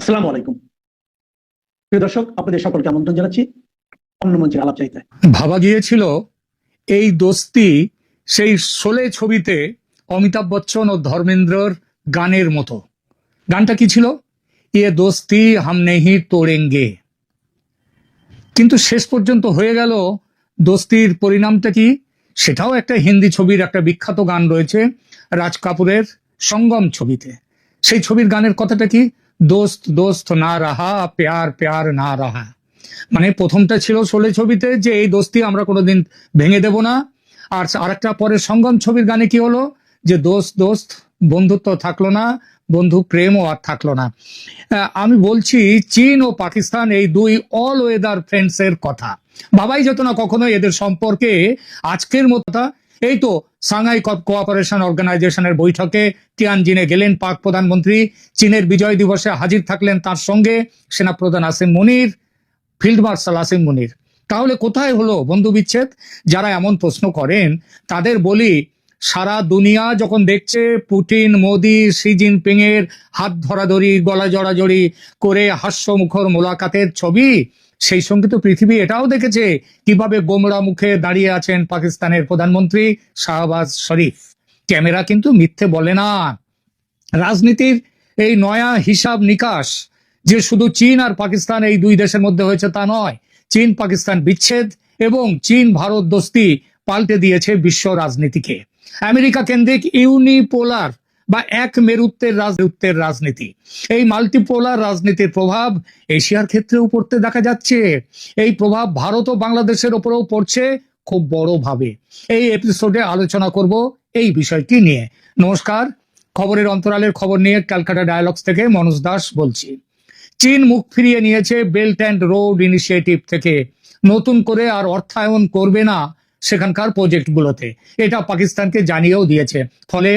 আসসালামু আলাইকুম প্রিয় দর্শক, আপনাদের সকলকে আমন্ত্রণ জানাচ্ছি অন্য মঞ্চের আলাপ চাইতে। ভাবা গিয়েছিল এই দোস্তি সেই শোলে ছবিতে অমিতাভ বচ্চন ও ধর্মেন্দ্রর গানের মতো। গানটা কি ছিল? ইয়ে দোস্তি হাম নেহি তোড়েঙ্গে। কিন্তু শেষ পর্যন্ত হয়ে গেল দোস্তির পরিণামটা কি? সেটাও একটা হিন্দি ছবির একটা বিখ্যাত গান রয়েছে রাজ কাপুরের সঙ্গম ছবিতে। সেই ছবির গানের কথাটা কি? দোস্ত দোস্ত না রাহা, প্যার প্যার না রাহা। মানে প্রথমটা ছিল শোলে ছবিতে যে এই দোস্তি আমরা কোনোদিন ভেঙে দেব না, আর আরেকটা পরে সঙ্গম ছবির গানে কি হলো যে দোস্ত দোস্ত, বন্ধুত্ব থাকলো না, বন্ধু প্রেমও আর থাকলো না। আমি বলছি চীন ও পাকিস্তান এই দুই অল ওয়েদার ফ্রেন্ডস এর কথা। ভাবাই যেত না কখনো এদের সম্পর্কে আজকের মতো। এই তো সাংহাই কোঅপারেশন অর্গানাইজেশনের বৈঠকে তিয়ানজিনে গেলেন পাক প্রধানমন্ত্রী, চীনের বিজয় দিবসে হাজির থাকলেন তার সঙ্গে সেনাপ্রধান আসিম মুনির, ফিল্ড মার্শাল আসিম মুনির। তাহলে কোথায় হলো বন্ধু বিচ্ছেদ? যারা এমন প্রশ্ন করেন তাদের বলি, সারা দুনিয়া যখন দেখছে পুতিন, মোদি, শি জিনপিং এর হাত ধরাধরি, গলা জড়াজড়ি করে হাস্যমুখর মোলাকাতের ছবি, সেই সঙ্গে তো পৃথিবী এটাও দেখেছে কিভাবে গোমড়া মুখে দাঁড়িয়ে আছেন পাকিস্তানের প্রধানমন্ত্রী শাহবাজ শরীফ। ক্যামেরা কিন্তু মিথ্যে বলে না। রাজনীতির এই নয়া হিসাব নিকাশ যে শুধু চীন আর পাকিস্তান এই দুই দেশের মধ্যে হয়েছে তা নয়, চীন পাকিস্তান বিচ্ছেদ এবং চীন ভারত দোস্তি পাল্টে দিয়েছে বিশ্ব রাজনীতিকে। আমেরিকা কেন্দ্রিক ইউনিপোলার বা এক মেরুত্বের রাজনীতি, এই মাল্টিপোলার রাজনীতির প্রভাব এশিয়ার ক্ষেত্রেও পড়তে দেখা যাচ্ছে। এই প্রভাব ভারত ও বাংলাদেশের ওপরেও পড়ছে খুব বড়ভাবে। এই এপিসোডে আলোচনা করব এই বিষয়টি নিয়ে। নমস্কার, খবরের অন্তরালের খবর নিয়ে ক্যালকাটা ডায়ালগস থেকে মনোজ দাস বলছি। চীন মুখ ফিরিয়ে নিয়েছে বেল্ট অ্যান্ড রোড ইনিশিয়েটিভ থেকে, নতুন করে আর অর্থায়ন করবে না সেখানকার প্রজেক্টগুলোতে, এটা পাকিস্তানকে জানিয়েও দিয়েছে। ফলে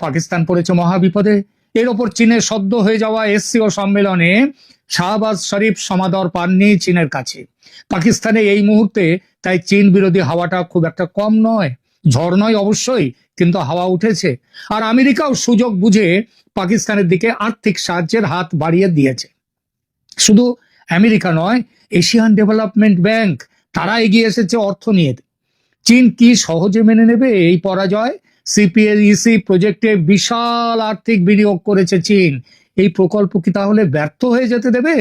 পাকিস্তান পড়েছে মহাবিপদে। এর ওপর চীনের সদ্য হয়ে যাওয়া এসসিও সম্মেলনে শাহবাজ শরীফ সমাদর পাননি চীনের কাছে। পাকিস্তানে এই মুহূর্তে তাই চীন বিরোধী হাওয়াটা খুব একটা কম নয়। ঝড় নয় অবশ্যই, কিন্তু হাওয়া উঠেছে। আর আমেরিকাও সুযোগ বুঝে পাকিস্তানের দিকে আর্থিক সাহায্যের হাত বাড়িয়ে দিয়েছে। শুধু আমেরিকা নয়, এশিয়ান ডেভেলপমেন্ট ব্যাংক তারা এগিয়ে এসেছে অর্থ নিয়ে। চীন কি সহজে মেনে নেবে এই পরাজয়? সিপিএইচি প্রজেক্টে বিশাল আর্থিক বিনিয়োগ করেছে চীন। এই প্রকল্প কি তাহলে ব্যর্থ হয়ে যেতে দেবে?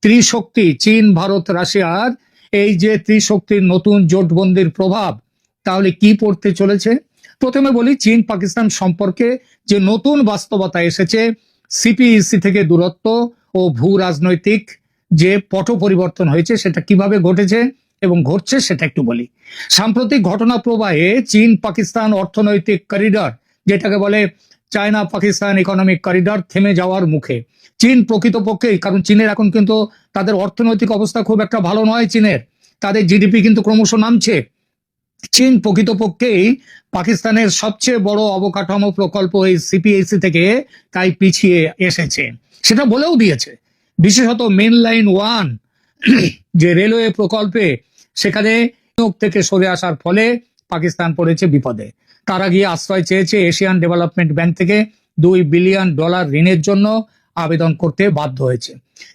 ত্রিশক্তি চীন, ভারত, রাশিয়ার এই যে ত্রিশক্তির নতুন জোটবন্দির প্রভাব তাহলে কি পড়তে চলেছে? প্রথমে বলি চীন পাকিস্তান সম্পর্কে যে নতুন বাস্তবতা এসেছে, সিপিইসি থেকে দূরত্ব ও ভূ রাজনৈতিক যে পট পরিবর্তন হয়েছে সেটা কিভাবে ঘটেছে এবং ঘটছে সেটা একটু বলি। সাম্প্রতিক ঘটনা প্রবাহে চীন পাকিস্তান অর্থনৈতিক করিডর, যেটাকে বলে চায়না পাকিস্তান ইকোনমিক করিডর, থেমে যাওয়ার মুখে। চীন প্রকৃতপক্ষেই, কারণ চীনের এখন কিন্তু তাদের অর্থনৈতিক অবস্থা খুব একটা ভালো নয়, চীনের তাদের জিডিপি কিন্তু ক্রমশ নামছে। চীন প্রকৃতপক্ষেই পাকিস্তানের সবচেয়ে বড় অবকাঠামো প্রকল্প এই সিপিএসি থেকে তাই পিছিয়ে এসেছে, সেটা বলেও দিয়েছে। বিশেষত মেন লাইন 1 যে রেলওয়ে প্রকল্পে, সেখানে নিয়োগ থেকে সরে আসার ফলে পাকিস্তান পড়েছে বিপদে। তারা গিয়ে আশ্রয় চেয়েছে এশিয়ান ডেভেলপমেন্ট ব্যাংক থেকে $2 বিলিয়ন ঋণের জন্য আবেদন করতে বাধ্য হয়েছে।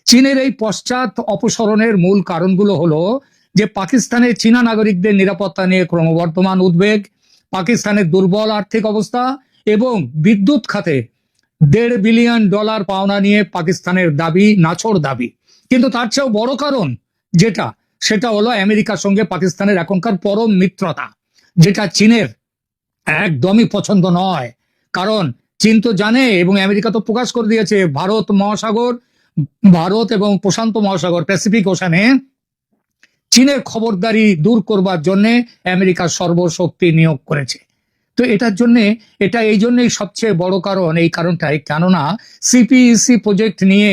চীনের এই পশ্চাৎ অপসরণের মূল কারণগুলো হলো যে পাকিস্তানের চীনা নাগরিকদের নিরাপত্তা নিয়ে ক্রমবর্ধমান উদ্বেগ, পাকিস্তানের দুর্বল আর্থিক অবস্থা এবং বিদ্যুৎ খাতে $1.5 বিলিয়ন পাওনা নিয়ে পাকিস্তানের দাবি নাছোড় দাবি। কিন্তু তার চেয়েও বড় কারণ সেটা হলো আমেরিকার সঙ্গে পাকিস্তানের এখনকার পরম মিত্রতা, যেটা চীনের একদমই পছন্দ নয়। কারণ চীন তো জানে এবং আমেরিকা তো প্রকাশ করে দিয়েছে, ভারত এবং প্রশান্ত মহাসাগর প্যাসিফিক ওশানে চীনের খবরদারি দূর করবার জন্য আমেরিকার সর্বশক্তি নিয়োগ করেছে। তো এটা এই জন্যই সবচেয়ে বড় কারণ। এই কারণটাই, কেননা সিপিইসি প্রজেক্ট নিয়ে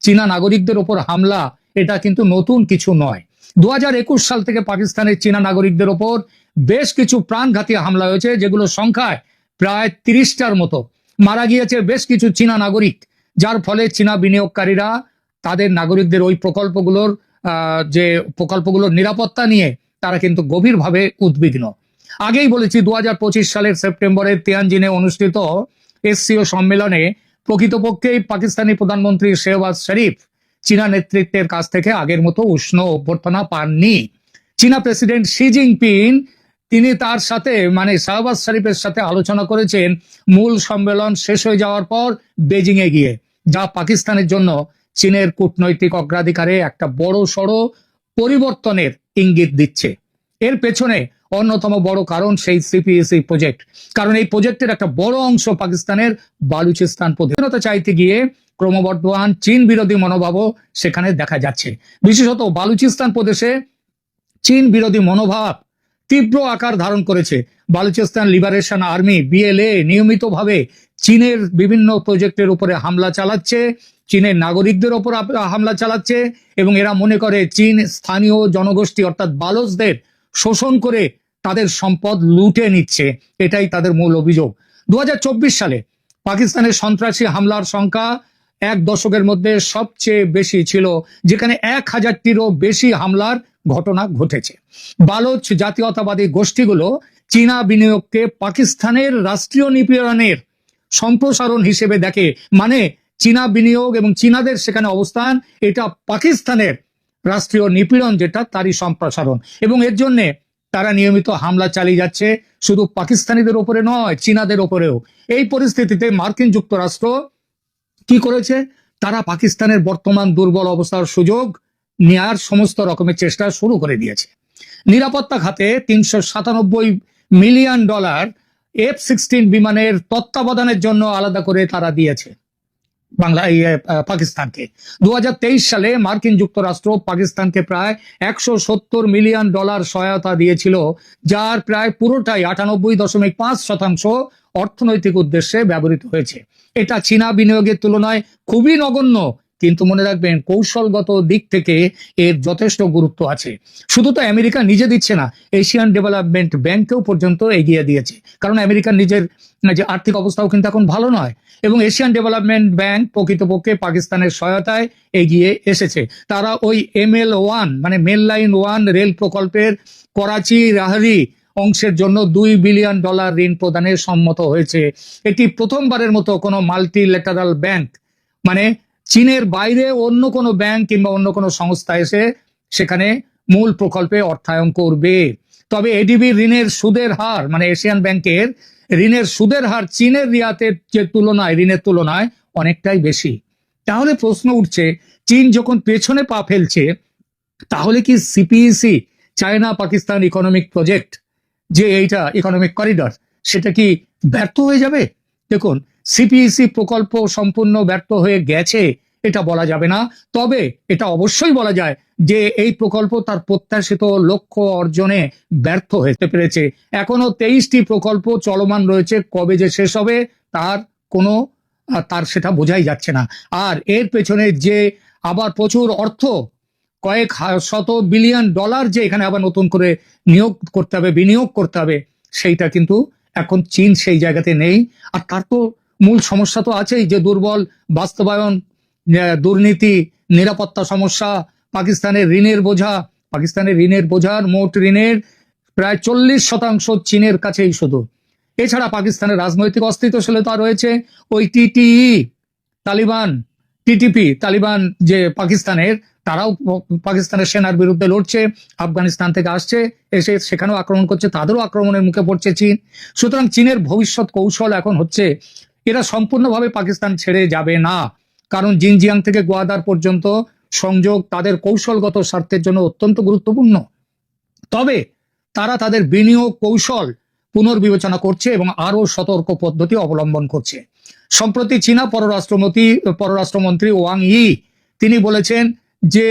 চীনা নাগরিকদের ওপর হামলা এটা কিন্তু নতুন কিছু নয়। 2021 সাল থেকে পাকিস্তানের চীনা নাগরিকদের ওপর বেশ কিছু প্রাণঘাতী হামলা হয়েছে, যেগুলো সংখ্যায় প্রায় 30টার মতো। মারা গিয়েছে বেশ কিছু চীনা নাগরিক, যার ফলে চীনা বিনিয়োগকারীরা তাদের নাগরিকদের ওই প্রকল্পগুলোর নিরাপত্তা নিয়ে তারা কিন্তু গভীরভাবে উদ্বিগ্ন। আগেই বলেছি 2025 সালের সেপ্টেম্বরে তিয়ানজিনে অনুষ্ঠিত এসসিও সম্মেলনে প্রকৃতপক্ষে পাকিস্তানি প্রধানমন্ত্রী শেহবাজ শরীফ চীনা নেতৃত্বের কাছ থেকে আগের মতো উষ্ণ অভ্যর্থনা পাননি। চীনা প্রেসিডেন্ট শি জিনপিং তিনি তার সাথে মানে শাহবাজ শরীফের সাথে আলোচনা করেছেন মূল সম্মেলন শেষ হয়ে যাওয়ার পর বেজিং এ গিয়ে, যা পাকিস্তানের জন্য চীনের কূটনৈতিক অগ্রাধিকারে একটা বড় সড় পরিবর্তনের ইঙ্গিত দিচ্ছে। এর পেছনে অন্যতম বড় কারণ সেই সিপিএসি প্রজেক্ট, কারণ এই প্রজেক্টের একটা বড় অংশ পাকিস্তানের বালুচিস্তান প্রদেশে চাইতে গিয়ে ক্রমবর্ধমান চীন বিরোধী মনোভাবও সেখানে দেখা যাচ্ছে। বিশেষত বালুচিস্তান প্রদেশে চীন বিরোধী মনোভাব তীব্র আকার ধারণ করেছে। বালুচিস্তান লিবারেশন আর্মি বিএলএ নিয়মিতভাবে চীনের বিভিন্ন প্রজেক্টের উপরে হামলা চালাচ্ছে, চীনের নাগরিকদের ওপর হামলা চালাচ্ছে এবং এরা মনে করে চীন স্থানীয় জনগোষ্ঠী অর্থাৎ বালুচদের শোষণ করে তাদের সম্পদ লুটে নিচ্ছে। এটাই তাদের মূল অভিযোগ। 2024 সালে পাকিস্তানের সন্ত্রাসী হামলার সংখ্যা এক দশকের মধ্যে সবচেয়ে বেশি ছিল, যেখানে 1000টিরও বেশি হামলার ঘটনা ঘটেছে। বালোচ জাতীয়তাবাদী গোষ্ঠীগুলো চীনা বিনিয়োগকে পাকিস্তানের রাষ্ট্রীয় নিপীড়নের সম্প্রসারণ হিসেবে দেখে, মানে চীনা বিনিয়োগ এবং চীনাদের সেখানে অবস্থান এটা পাকিস্তানের রাষ্ট্রীয় নিপীড়ন যেটা তারই সম্প্রসারণ, এবং এর জন্যে তারা নিয়মিত হামলা চালিয়ে যাচ্ছে, শুধু পাকিস্তানিদের ওপরে নয় চীনাদের ওপরেও। এই পরিস্থিতিতে মার্কিন যুক্তরাষ্ট্র কি করেছে, তারা পাকিস্তানের বর্তমান দুর্বল অবস্থার সুযোগ নেয়ার সমস্ত রকমের চেষ্টা শুরু করে দিয়েছে। নিরাপত্তা খাতে $397 মিলিয়ন F-16 বিমানের তত্ত্বাবধানের জন্য আলাদা করে তারা দিয়েছে পাকিস্তানকে। 2023 সালে মার্কিন যুক্তরাষ্ট্র পাকিস্তানকে প্রায় $170 মিলিয়ন সহায়তা দিয়েছিল, যার প্রায় পুরোটাই 98.5% অর্থনৈতিক উদ্দেশ্যে ব্যবহৃত হয়েছে। এটা চীনা বিনিয়োগের তুলনায় খুবই নগণ্য, কিন্তু মনে রাখবেন কৌশলগত দিক থেকে এর যথেষ্ট গুরুত্ব আছে। শুধু তো আমেরিকা নিজে দিচ্ছে না, এশিয়ান ডেভেলপমেন্ট ব্যাংকেও পর্যন্ত এগিয়ে দিয়েছে, কারণ আমেরিকার নিজের যে আর্থিক অবস্থাও কিন্তু এখন ভালো নয়, এবং এশিয়ান ডেভেলপমেন্ট ব্যাংক প্রকৃতপক্ষে পাকিস্তানের সহায়তায় এগিয়ে এসেছে। তারা ওই ML1 মানে মেল লাইন 1 রেল প্রকল্পের করাচি রাহরি অংশের জন্য $2 বিলিয়ন ঋণ প্রদানে সম্মত হয়েছে। এটি প্রথমবারের মতো কোনো মাল্টিল্যাটারাল ব্যাংক মানে চীনের বাইরে অন্য কোনো ব্যাংক কিংবা অন্য কোনো সংস্থা এসে সেখানে মূল প্রকল্পে অর্থায়ন করবে। তবে এডিবির ঋণের সুদের হার মানে এশিয়ান ব্যাংকের ঋণের সুদের হার চীনের রিয়াতের যে তুলনায় ঋণের তুলনায় অনেকটাই বেশি। তাহলে প্রশ্ন উঠছে, চীন যখন পেছনে পা ফেলছে, তাহলে কি CPEC China Pakistan economic project যে এইটা ইকোনমিক করিডর সেটা কি ব্যর্থ হয়ে যাবে? দেখুন, সিপিইসি প্রকল্প সম্পূর্ণ ব্যর্থ হয়ে গেছে এটা বলা যাবে না, তবে এটা অবশ্যই বলা যায় যে এই প্রকল্প তার প্রত্যাশিত লক্ষ্য অর্জনে ব্যর্থ হতে পেরেছে। এখনো 23টি প্রকল্প চলমান রয়েছে, কবে যে শেষ হবে তার সেটা বোঝাই যাচ্ছে না। আর এর পেছনে যে আবার প্রচুর অর্থ কয়েক শত বিলিয়ন ডলার যে এখানে আবার নতুন করে বিনিয়োগ করতে হবে সেইটা কিন্তু এখন চীন সেই জায়গাতে নেই। আর তার তো মূল সমস্যা তো আছেই, যে দুর্বল বাস্তবায়ন, দুর্নীতি, নিরাপত্তা সমস্যা, পাকিস্তানের ঋণের বোঝার মোট ঋণের প্রায় 40% চীনের কাছেই শুধু। এছাড়া পাকিস্তানের রাজনৈতিক অস্থিতিশীলতা রয়েছে। ওই তালিবান যে পাকিস্তানের, তারাও পাকিস্তানের সেনার বিরুদ্ধে লড়ছে, আফগানিস্তান থেকে আসছে, এসে সেখানেও আক্রমণ করছে, তাদেরও আক্রমণের মুখে পড়ছে চীন। সুতরাং চীনের ভবিষ্যৎ কৌশল এখন হচ্ছে এরা সম্পূর্ণভাবে পাকিস্তান ছেড়ে যাবে না, কারণ জিনজিয়াং থেকে গোয়াদার পর্যন্ত সংযোগ তাদের কৌশলগত স্বার্থের জন্য অত্যন্ত গুরুত্বপূর্ণ। তবে তারা তাদের বিনিয়োগ কৌশল পুনর্বিবেচনা করছে এবং আরো সতর্ক পদ্ধতি অবলম্বন করছে। সম্প্রতি চীনা পররাষ্ট্রমন্ত্রী ওয়াং ই তিনি বলেছেন যে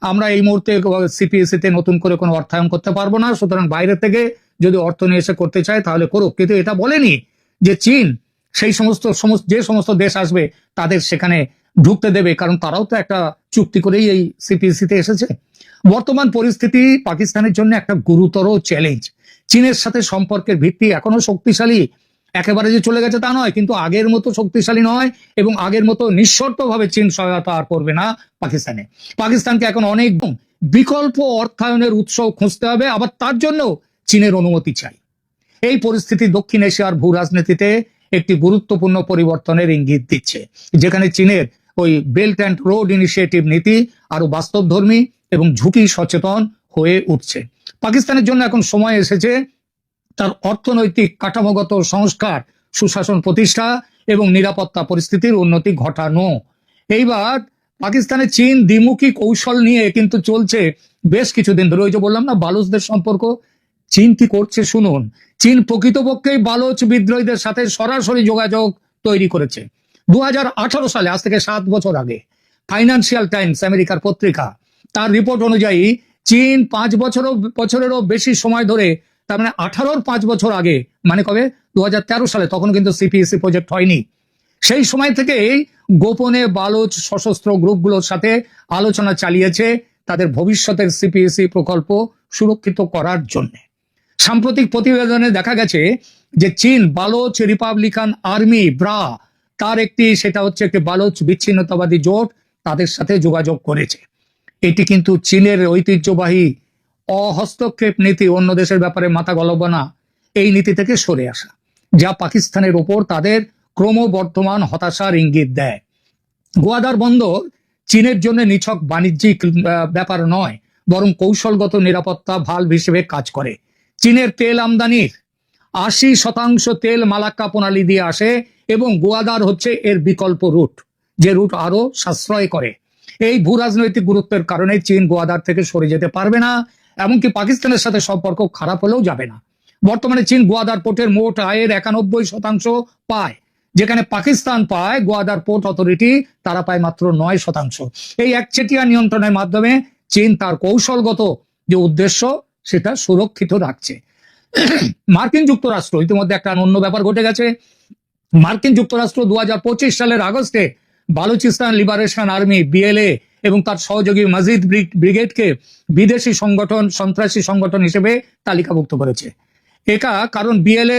আমরা এই মুহূর্তে সিপিএসি তে নতুন করে কোনো অর্থায়ন করতে পারবো না, সুতরাং বাইরে থেকে যদি অর্থ নিয়ে এসে করতে চায় তাহলে করুক, কিন্তু এটা বলেনি যে চীন সেই যে সমস্ত দেশ আসবে তাদের সেখানে ঢুকতে দেবে, কারণ তারাও তো একটা চুক্তি করেই এই সিপিএসি তে এসেছে। বর্তমান পরিস্থিতি পাকিস্তানের জন্য একটা গুরুতর চ্যালেঞ্জ। চীনের সাথে সম্পর্কের ভিত্তি এখনো শক্তিশালী, একেবারে যে চলে গেছে তা নয়, কিন্তু আগের মতো শক্তিশালী নয়, এবং আগের মতো নিঃশর্তভাবে চীন সহায়তা আর করবে না পাকিস্তানকে এখন অনেক বিকল্প অর্থায়নের উৎস খুঁজতে হবে, আবার তার জন্য চীনের অনুমতি চাই। এই পরিস্থিতি দক্ষিণ এশিয়ার ভূ রাজনীতিতে একটি গুরুত্বপূর্ণ পরিবর্তনের ইঙ্গিত দিচ্ছে, যেখানে চীনের ওই বেল্ট অ্যান্ড রোড ইনিশিয়েটিভ নীতি আরো বাস্তবধর্মী এবং ঝুঁকি সচেতন হয়ে উঠছে। পাকিস্তানের জন্য এখন সময় এসেছে তার অর্থনৈতিক কাঠামোগত সংস্কার, সুশাসন প্রতিষ্ঠা এবং নিরাপত্তা পরিস্থিতির উন্নতি ঘটানো। এইবার পাকিস্তানে চীন দ্বিমুখী কৌশল নিয়ে কিন্তু চলছে বেশ কিছুদিন ধরে। ওই যে বললাম না বালুচদের সম্পর্ক, চীন কি করছে শুনুন। চীন প্রকৃতপক্ষেই বালোচ বিদ্রোহীদের সাথে সরাসরি যোগাযোগ তৈরি করেছে। 2018 সালে, আজ থেকে 7 বছর আগে, ফাইন্যান্সিয়াল টাইমস আমেরিকার পত্রিকা, তার রিপোর্ট অনুযায়ী চীন 5 বছরেরও বেশি সময় ধরে, তার মানে 18-র 5 বছর আগে, মানে কবে, 2013 সালে, তখন কিন্তু সিপিএসি প্রজেক্ট হয়নি, সেই সময় থেকেই গোপনে বালোচ সশস্ত্র গ্রুপগুলোর সাথে আলোচনা চালিয়েছে তাদের ভবিষ্যতের সিপিএসি প্রকল্প সুরক্ষিত করার জন্য। সাম্প্রতিক প্রতিবেদনে দেখা গেছে যে চীন বালোচ রিপাবলিকান আর্মি ব্রা, তার সেটা হচ্ছে একটি বালোচ বিচ্ছিন্নতাবাদী জোট, তাদের সাথে যোগাযোগ করেছে। এটি কিন্তু চীনের ঐতিহ্যবাহী অহস্তক্ষেপ নীতি, অন্য দেশের ব্যাপারে মাথা গলাবো না, এই নীতি থেকে সরে আসা, যা পাকিস্তানের ওপর তাদের ক্রমবর্ধমান হতাশার ইঙ্গিত দেয়। গোয়াদার বন্দর চীনের জন্য নিছক বাণিজ্যিক ব্যাপার নয়, বরং কৌশলগত নিরাপত্তা ভালভ হিসেবে কাজ করে। চীনের তেল আমদানির 80% তেল মালাক্কা প্রণালী দিয়ে আসে এবং গোয়াদার হচ্ছে এর বিকল্প রুট, যে রুট আরো সাশ্রয় করে। এই ভূ রাজনৈতিক গুরুত্বের কারণে চীন গোয়াদার থেকে সরে যেতে পারবে না, এমনকি পাকিস্তানের সাথে সম্পর্ক খারাপ হলেও যাবে না। বর্তমানে চীন গোয়াদার পোর্টের মোট আয়ের 91% পায়, যেখানে পাকিস্তান পায়, গোয়াদার পোর্ট অথরিটি তারা পায় মাত্র 9%। এই একচেটিয়া নিয়ন্ত্রণের মাধ্যমে চীন তার কৌশলগত যে উদ্দেশ্য সেটা সুরক্ষিত রাখছে। মার্কিন যুক্তরাষ্ট্র, ইতিমধ্যে একটা অন্য ব্যাপার ঘটে গেছে। মার্কিন যুক্তরাষ্ট্র 2025 সালের আগস্টে বালুচিস্তান লিবারেশন আর্মি বিএলএ এবং তার সহযোগী মজিদ ব্রিগেডকে বিদেশি সংগঠন, সন্ত্রাসী সংগঠন হিসেবে তালিকাভুক্ত করেছে। এটা কারণ বিএলএ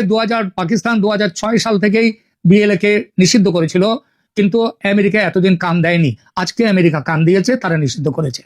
পাকিস্তান 2006 সাল থেকেই বিএলএ কে নিষিদ্ধ করেছিল, কিন্তু আমেরিকা এতদিন কান দেয়নি। আজকে আমেরিকা কান দিয়েছে, তারা নিষিদ্ধ করেছে।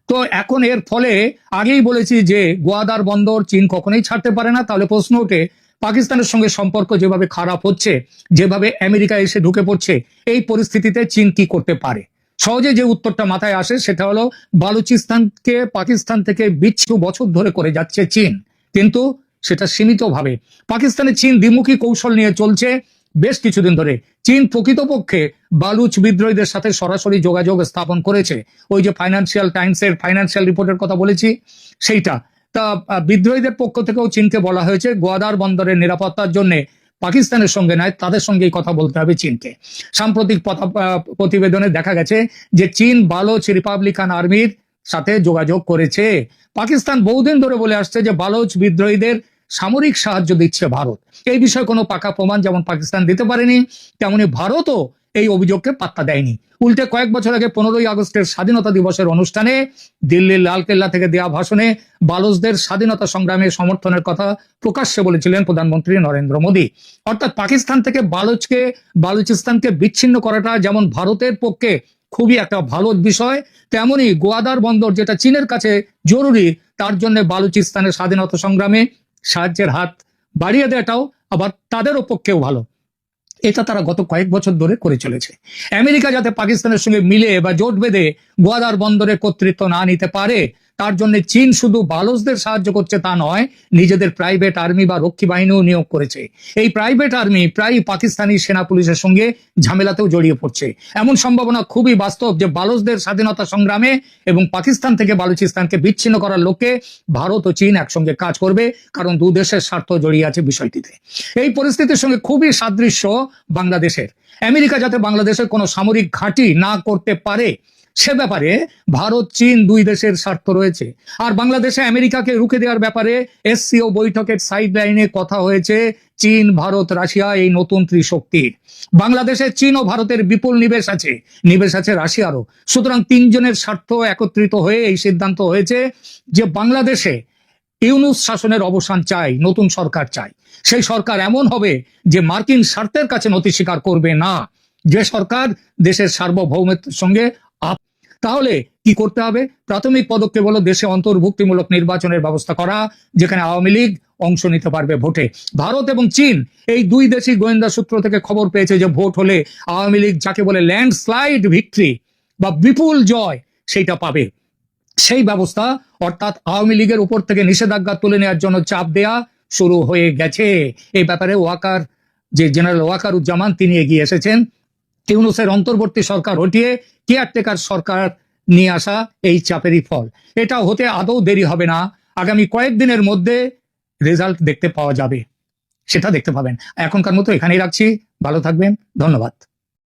তো এখন এর ফলে, আগেই বলেছি যে গোয়াদার বন্দর চীন কখনোই ছাড়তে পারে না। তাহলে প্রশ্ন ওঠে, পাকিস্তানের সঙ্গে সম্পর্ক যেভাবে খারাপ হচ্ছে, যেভাবে আমেরিকা এসে ঢুকে পড়ছে, এই পরিস্থিতিতে চীন কি করতে পারে? সহজে যে উত্তরটা মাথায় আসে সেটা হলো, বালুচিস্তানকে পাকিস্তান থেকে বিচ্ছিন্ন বছর ধরে করে যাচ্ছে চীন, কিন্তু সেটা সীমিতভাবে। পাকিস্তানে চীন দ্বিমুখী কৌশল নিয়ে চলছে বেশ কিছুদিন ধরে। চীন প্রকৃতপক্ষে বালুচ বিদ্রোহীদের সাথে সরাসরি যোগাযোগ স্থাপন করেছে। ওই যে ফাইন্যান্সিয়াল টাইমসের ফাইন্যান্সিয়াল রিপোর্টের কথা বলেছি, সেইটা। তা বিদ্রোহীদের পক্ষ থেকেও চীনকে বলা হয়েছে গোয়াদার বন্দরের নিরাপত্তার জন্য পাকিস্তানের সঙ্গে নয়, তাদের সঙ্গেই কথা বলতে হবে চীনকে। সাম্প্রতিক প্রতিবেদনে দেখা গেছে যে চীন বালোচ রিপাবলিকান আর্মির সাথে যোগাযোগ করেছে। পাকিস্তান বহুদিন ধরে বলে আসছে যে বালোচ বিদ্রোহীদের সামরিক সাহায্য দিচ্ছে ভারত। এই বিষয়ে কোনো পাকা প্রমাণ যেমন পাকিস্তান দিতে পারেনি, তেমনি ভারতও এই অভিযোগকে পাত্তা দেয়নি। উল্টে কয়েক বছর আগে 15ই আগস্টের স্বাধীনতা দিবসের অনুষ্ঠানে দিল্লির লালকেল্লা থেকে দেওয়া ভাষণে বালুচদের স্বাধীনতা সংগ্রামে সমর্থনের কথা প্রকাশ্যে বলেছিলেন প্রধানমন্ত্রী নরেন্দ্র মোদী। অর্থাৎ পাকিস্তান থেকে বালুচিস্তানকে বিচ্ছিন্ন করাটা যেমন ভারতের পক্ষে খুবই একটা ভালো বিষয়, তেমনি গোয়াদার বন্দর যেটা চীনের কাছে জরুরি, তার জন্য বালুচিস্তানের স্বাধীনতা সংগ্রামে সাহায্যের হাত বাড়িয়ে দেওয়াটাও আবার তাদেরও পক্ষেও ভালো। এটা তারা গত কয়েক বছর ধরে করে চলেছে। আমেরিকা যাতে পাকিস্তানের সঙ্গে মিলে বা জোট বেঁধে গোয়াদার বন্দরের কর্তৃত্ব না নিতে পারে, তার জন্য চীন শুধু বালুচদের সাহায্য করছে তা নয়, নিজেদের প্রাইভেট আর্মি বা রক্ষী বাহিনীও নিয়োগ করেছে। এই প্রাইভেট আর্মি প্রায় পাকিস্তানি সেনা পুলিশের সঙ্গে ঝামেলাতেও জড়িয়ে পড়ছে। এমন সম্ভাবনা খুবই বাস্তব যে বালুচদের স্বাধীনতা সংগ্রামে এবং পাকিস্তান থেকে বালুচিস্তানকে বিচ্ছিন্ন করার লক্ষ্যে ভারত ও চীন একসঙ্গে কাজ করবে, কারণ দু দেশের স্বার্থ জড়িয়ে আছে বিষয়টিতে। এই পরিস্থিতির সঙ্গে খুবই সাদৃশ্য বাংলাদেশের। আমেরিকা যাতে বাংলাদেশের কোনো সামরিক ঘাঁটি না করতে পারে, সে ব্যাপারে ভারত চীন দুই দেশের স্বার্থ রয়েছে। আর বাংলাদেশে আমেরিকাকে রুখে দেওয়ার ব্যাপারে এসসিও বৈঠকের সাইড লাইনে কথা হয়েছে চীন, ভারত, রাশিয়া, এই নতুন ত্রিশক্তির। বাংলাদেশে চীন ও ভারতের বিপুল নিবেশ আছে রাশিয়ারও। সুতরাং তিনজনের স্বার্থ একত্রিত হয়ে এই সিদ্ধান্ত হয়েছে যে বাংলাদেশে ইউনূস শাসনের অবসান চাই, নতুন সরকার চাই। সেই সরকার এমন হবে যে মার্কিন স্বার্থের কাছে নতি স্বীকার করবে না, যে সরকার দেশের সার্বভৌমত্বের সঙ্গে। তাহলে কি করতে হবে? প্রাথমিক পদক্ষেপ হলো দেশে অন্তর্ভুক্তিমূলক নির্বাচনের ব্যবস্থা করা, যেখানে আওয়ামী লীগ অংশ নিতে পারবে ভোটে। ভারত এবং চীন এই দুই দেশই গোয়েন্দা সূত্র থেকে খবর পেয়েছে যে ভোট হলে আওয়ামী লীগ যাকে বলে ল্যান্ডস্লাইড ভিক্টরি বা বিপুল জয় সেইটা পাবে। সেই ব্যবস্থা অর্থাৎ আওয়ামী লীগের উপর থেকে নিষেধাজ্ঞা তুলে নেওয়ার জন্য চাপ দেয়া শুরু হয়ে গেছে। এই ব্যাপারে ওয়াকার, যে জেনারেল ওয়াকারুজ্জামান, তিনি এগিয়ে এসেছেন। ইউনূসের অন্তর্বর্তী সরকার হটিয়ে কেয়ারটেকার সরকার নিয়ে আসা এই চাপেরই ফল। এটা হতে আদৌ দেরি হবে না, আগামী কয়েকদিনের মধ্যে রেজাল্ট দেখতে পাওয়া যাবে, সেটা দেখতে পাবেন। এখনকার মতো এখানেই রাখছি, ভালো থাকবেন, ধন্যবাদ।